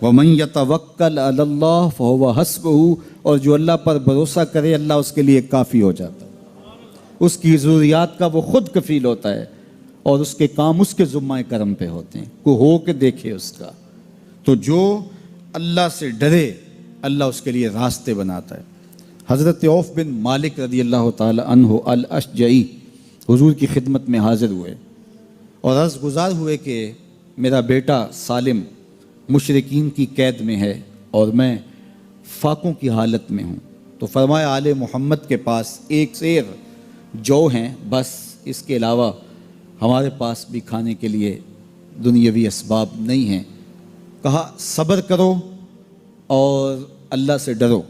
وَمَن يَتَوَكَّلْ عَلَى اللَّهِ فَهُوَ حَسْبُهُ، اور جو اللہ پر بھروسہ کرے اللہ اس کے لیے کافی ہو جاتا ہے، اس کی ضروریات کا وہ خود کفیل ہوتا ہے، اور اس کے کام اس کے ذمہ کرم پہ ہوتے ہیں، کو ہو کے دیکھے اس کا۔ تو جو اللہ سے ڈرے اللہ اس کے لیے راستے بناتا ہے۔ حضرت عوف بن مالک رضی اللہ تعالی عنہ الاشجعی حضور کی خدمت میں حاضر ہوئے اور عرض گزار ہوئے کہ میرا بیٹا سالم مشرکین کی قید میں ہے اور میں فاقوں کی حالت میں ہوں، تو فرمایا آل محمد کے پاس ایک سیر جو ہیں، بس اس کے علاوہ ہمارے پاس بھی کھانے کے لیے دنیاوی اسباب نہیں ہیں۔ کہا صبر کرو اور اللہ سے ڈرو،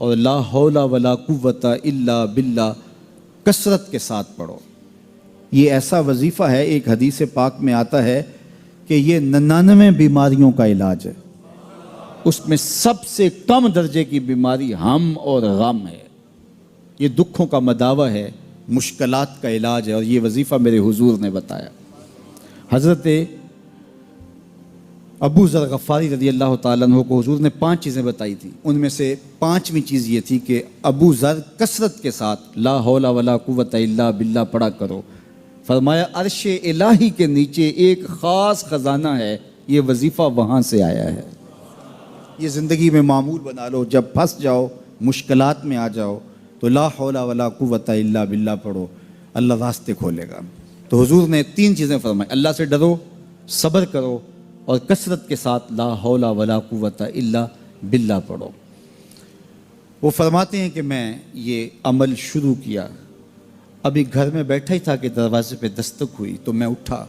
اور لا حول ولا قوت الا باللہ کثرت کے ساتھ پڑھو۔ یہ ایسا وظیفہ ہے، ایک حدیث پاک میں آتا ہے کہ یہ 99 بیماریوں کا علاج ہے، اس میں سب سے کم درجے کی بیماری ہم اور غم ہے، یہ دکھوں کا مداوع ہے، مشکلات کا علاج ہے، اور یہ وظیفہ میرے حضور نے بتایا۔ حضرت ابو ذر غفاری رضی اللہ تعالیٰ عنہ کو حضور نے 5 چیزیں بتائی تھیں، ان میں سے 5ویں چیز یہ تھی کہ ابو ذر کثرت کے ساتھ لا حول ولا قوت الا باللہ پڑھا کرو۔ فرمایا عرش الہی کے نیچے ایک خاص خزانہ ہے، یہ وظیفہ وہاں سے آیا ہے، یہ زندگی میں معمول بنا لو، جب پھنس جاؤ مشکلات میں آ جاؤ تو لا حول ولا قوت الا باللہ پڑھو، اللہ راستے کھولے گا۔ تو حضور نے 3 چیزیں فرمائی، اللہ سے ڈرو، صبر کرو، اور کثرت کے ساتھ لا حول ولا قوت الا باللہ پڑھو۔ وہ فرماتے ہیں کہ میں یہ عمل شروع کیا، ابھی گھر میں بیٹھا ہی تھا کہ دروازے پہ دستک ہوئی، تو میں اٹھا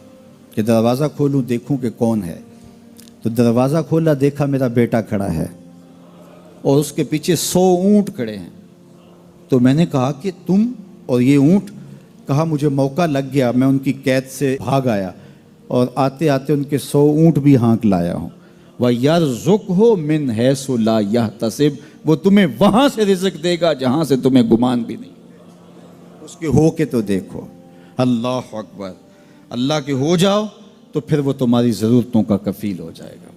کہ دروازہ کھولوں دیکھوں کہ کون ہے، تو دروازہ کھولا، دیکھا میرا بیٹا کھڑا ہے اور اس کے پیچھے 100 اونٹ کھڑے ہیں۔ تو میں نے کہا کہ تم اور یہ اونٹ؟ کہا مجھے موقع لگ گیا، میں ان کی قید سے بھاگ آیا اور آتے آتے ان کے 100 اونٹ بھی ہانک لایا ہوں۔ وَيَرْزُقْهُ مِنْ حَيْثُ لَا يَحْتَسِبُ، وہ تمہیں وہاں سے رزق دے گا جہاں سے تمہیں گمان بھی نہیں، اس کے ہو کے تو دیکھو۔ اللہ اکبر، اللہ کے ہو جاؤ تو پھر وہ تمہاری ضرورتوں کا کفیل ہو جائے گا۔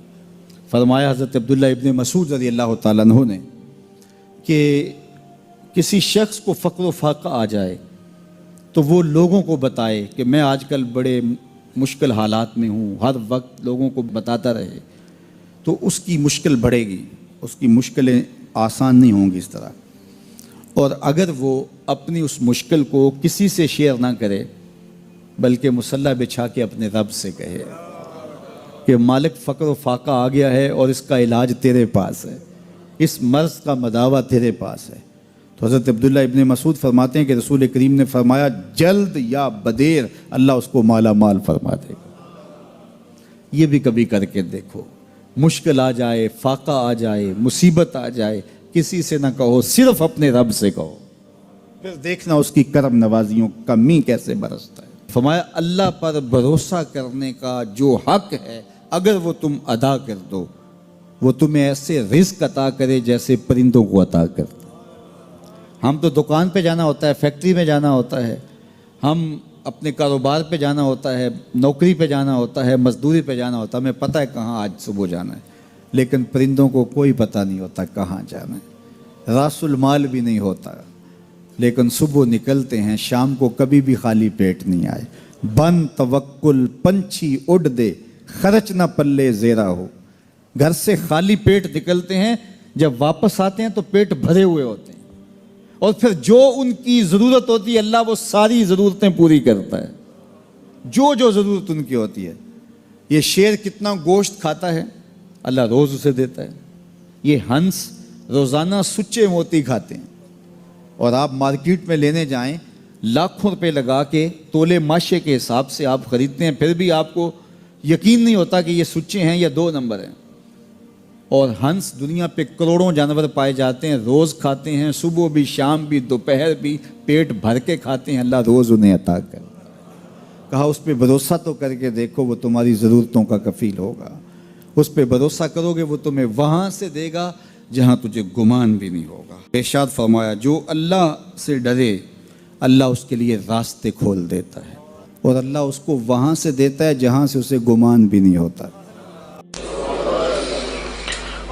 فرمایا حضرت عبداللہ ابن مسعود رضی اللہ تعالیٰ عنہ نے کہ کسی شخص کو فقر و فاقہ آ جائے تو وہ لوگوں کو بتائے کہ میں آج کل بڑے مشکل حالات میں ہوں، ہر وقت لوگوں کو بتاتا رہے تو اس کی مشکل بڑھے گی، اس کی مشکلیں آسان نہیں ہوں گی اس طرح۔ اور اگر وہ اپنی اس مشکل کو کسی سے شیئر نہ کرے بلکہ مصلی بچھا کے اپنے رب سے کہے کہ مالک فقر و فاقہ آ گیا ہے اور اس کا علاج تیرے پاس ہے، اس مرض کا مداوع تیرے پاس ہے۔ تو حضرت عبداللہ ابن مسعود فرماتے ہیں کہ رسول کریم نے فرمایا جلد یا بدیر اللہ اس کو مالا مال فرما دے گا۔ یہ بھی کبھی کر کے دیکھو، مشکل آ جائے، فاقہ آ جائے، مصیبت آ جائے، کسی سے نہ کہو، صرف اپنے رب سے کہو، پھر دیکھنا اس کی کرم نوازیوں کا می کیسے برستا ہے۔ فرمایا اللہ پر بھروسہ کرنے کا جو حق ہے اگر وہ تم ادا کر دو، وہ تمہیں ایسے رزق عطا کرے جیسے پرندوں کو عطا کرتا۔ ہم تو دکان پہ جانا ہوتا ہے، فیکٹری میں جانا ہوتا ہے، ہم اپنے کاروبار پہ جانا ہوتا ہے، نوکری پہ جانا ہوتا ہے، مزدوری پہ جانا ہوتا ہے، ہمیں پتہ ہے کہاں آج صبح جانا ہے، لیکن پرندوں کو کوئی پتہ نہیں ہوتا کہاں جانا ہے، راس المال بھی نہیں ہوتا، لیکن صبح نکلتے ہیں، شام کو کبھی بھی خالی پیٹ نہیں آئے۔ بن توکل پنچھی اڑ دے، خرچ نہ پلے زیرا ہو۔ گھر سے خالی پیٹ نکلتے ہیں، جب واپس آتے ہیں تو پیٹ بھرے ہوئے ہوتے ہیں، اور پھر جو ان کی ضرورت ہوتی ہے اللہ وہ ساری ضرورتیں پوری کرتا ہے، جو ضرورت ان کی ہوتی ہے۔ یہ شیر کتنا گوشت کھاتا ہے اللہ روز اسے دیتا ہے، یہ ہنس روزانہ سچے موتی کھاتے ہیں، اور آپ مارکیٹ میں لینے جائیں لاکھوں روپے لگا کے تولے ماشے کے حساب سے آپ خریدتے ہیں، پھر بھی آپ کو یقین نہیں ہوتا کہ یہ سچے ہیں یا 2 نمبر ہیں۔ اور ہنس دنیا پہ کروڑوں جانور پائے جاتے ہیں، روز کھاتے ہیں، صبح بھی، شام بھی، دوپہر بھی، پیٹ بھر کے کھاتے ہیں، اللہ روز انہیں عطا کر۔ کہا اس پہ بھروسہ تو کر کے دیکھو، وہ تمہاری ضرورتوں کا کفیل ہوگا، اس پہ بھروسہ کرو گے وہ تمہیں وہاں سے دے گا جہاں تجھے گمان بھی نہیں ہوگا۔ ارشاد فرمایا جو اللہ سے ڈرے اللہ اس کے لیے راستے کھول دیتا ہے، اور اللہ اس کو وہاں سے دیتا ہے جہاں سے اسے گمان بھی نہیں ہوتا۔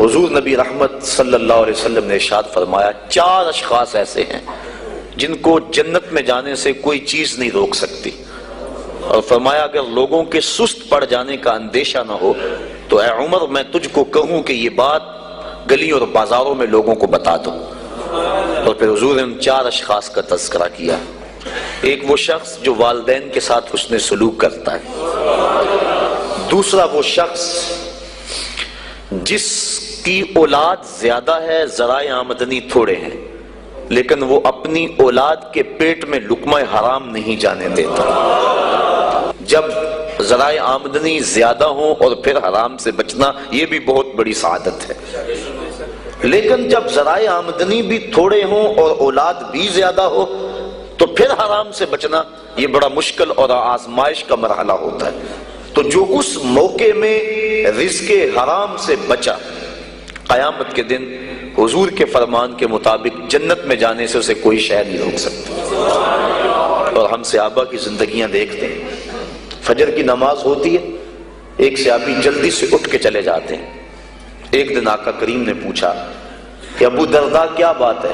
حضور نبی رحمت صلی اللہ علیہ وسلم نے ارشاد فرمایا 4 اشخاص ایسے ہیں جن کو جنت میں جانے سے کوئی چیز نہیں روک سکتی، اور فرمایا اگر لوگوں کے سست پڑ جانے کا اندیشہ نہ ہو تو اے عمر میں تجھ کو کہوں کہ یہ بات گلیوں اور بازاروں میں لوگوں کو بتا دو۔ اور پھر حضور نے ان 4 اشخاص کا تذکرہ کیا۔ ایک وہ شخص جو والدین کے ساتھ حسن سلوک کرتا ہے، دوسرا وہ شخص جس کی اولاد زیادہ ہے ذرائع آمدنی تھوڑے ہیں لیکن وہ اپنی اولاد کے پیٹ میں لقمہ حرام نہیں جانے دیتا۔ جب ذرائع آمدنی زیادہ ہوں اور پھر حرام سے بچنا یہ بھی بہت بڑی سعادت ہے، لیکن جب ذرائع آمدنی بھی تھوڑے ہوں اور اولاد بھی زیادہ ہو تو پھر حرام سے بچنا یہ بڑا مشکل اور آزمائش کا مرحلہ ہوتا ہے۔ تو جو اس موقع میں رزق حرام سے بچا، قیامت کے دن حضور کے فرمان کے مطابق جنت میں جانے سے اسے کوئی شے نہیں روک سکتا۔ اور ہم صحابہ کی زندگیاں دیکھتے ہیں، فجر کی نماز ہوتی ہے، ایک صحابی جلدی سے اٹھ کے چلے جاتے ہیں۔ ایک دن آقا کریم نے پوچھا کہ ابو درداء کیا بات ہے؟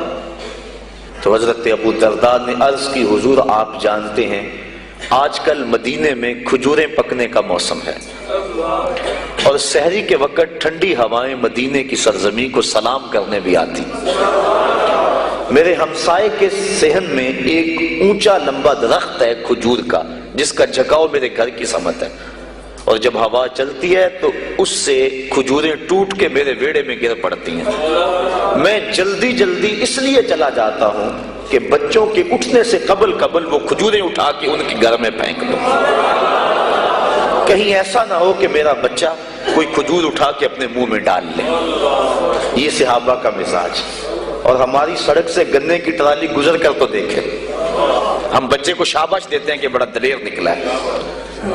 تو حضرت ابو درداء نے عرض کی حضور آپ جانتے ہیں آج کل مدینے میں کھجوریں پکنے کا موسم ہے اور سحری کے وقت ٹھنڈی ہوائیں مدینے کی سرزمین کو سلام کرنے بھی آتی۔ میرے ہمسائے کے صحن میں ایک اونچا لمبا درخت ہے کھجور کا جس کا جھکاؤ میرے گھر کی سمت ہے، اور جب ہوا چلتی ہے تو اس سے کھجوریں ٹوٹ کے میرے ویڑے میں گر پڑتی ہیں۔ میں جلدی جلدی اس لیے چلا جاتا ہوں کہ بچوں کے اٹھنے سے قبل وہ کھجوریں اٹھا کے ان کے گھر میں پھینک دوں، کہیں ایسا نہ ہو کہ میرا بچہ کوئی کھجور اٹھا کے اپنے منہ میں ڈال لے۔ یہ صحابہ کا مزاج۔ اور ہماری سڑک سے گنے کی ٹرالی گزر کر تو دیکھیں، ہم بچے کو شاباش دیتے ہیں کہ بڑا دلیر نکلا ہے۔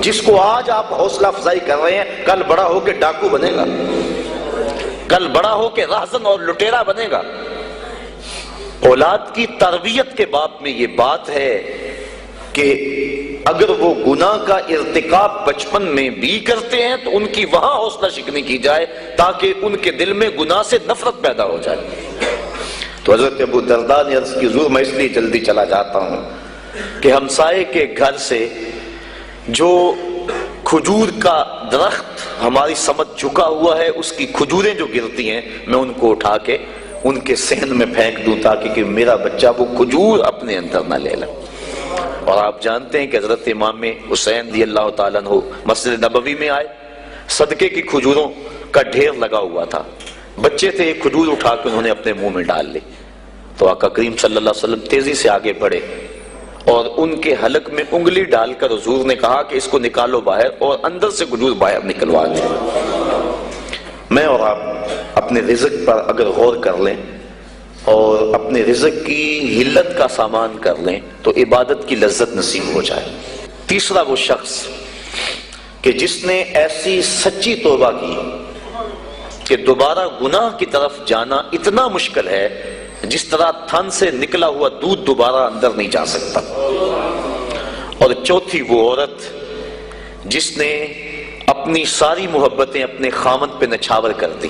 جس کو آج آپ حوصلہ افزائی کر رہے ہیں کل بڑا ہو کے ڈاکو بنے گا، کل بڑا ہو کے راہزن اور لٹیرا بنے گا۔ اولاد کی تربیت کے باب میں یہ بات ہے کہ اگر وہ گناہ کا ارتکاب بچپن میں بھی کرتے ہیں تو ان کی وہاں حوصلہ شکنی کی جائے تاکہ ان کے دل میں گناہ سے نفرت پیدا ہو جائے۔ تو حضرت ابو درداء نے عرض کی حضور میں اس لیے جلدی چلا جاتا ہوں کہ ہمسائے کے گھر سے جو کھجور کا درخت ہماری سمت جھکا ہوا ہے اس کی کھجوریں جو گرتی ہیں میں ان کو اٹھا کے ان کے صحن میں پھینک دوں تاکہ کہ میرا بچہ وہ کھجور اپنے اندر نہ لے لے۔ اور آپ جانتے ہیں کہ حضرت امام حسین رضی اللہ تعالیٰ عنہ مسجد نبوی میں آئے، صدقے کی کھجوروں کا ڈھیر لگا ہوا تھا، بچے تھے، ایک کھجور اٹھا کے انہوں نے اپنے منہ میں ڈال لی۔ تو آقا کریم صلی اللہ علیہ وسلم تیزی سے آگے بڑھے اور ان کے حلق میں انگلی ڈال کر حضور نے کہا کہ اس کو نکالو باہر اور اندر سے کھجور باہر نکلوا دیں۔ میں اور آپ اپنے رزق پر اگر غور کر لیں اور اپنے رزق کی حلت کا سامان کر لیں تو عبادت کی لذت نصیب ہو جائے۔ تیسرا وہ شخص کہ جس نے ایسی سچی توبہ کی کہ دوبارہ گناہ کی طرف جانا اتنا مشکل ہے جس طرح تھن سے نکلا ہوا دودھ دوبارہ اندر نہیں جا سکتا۔ اور چوتھی وہ عورت جس نے اپنی ساری محبتیں اپنے خامد پہ نچھاور کر دی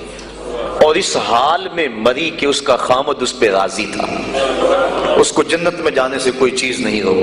اور اس حال میں مری کہ اس کا خامد اس پہ راضی تھا، اس کو جنت میں جانے سے کوئی چیز نہیں روکی۔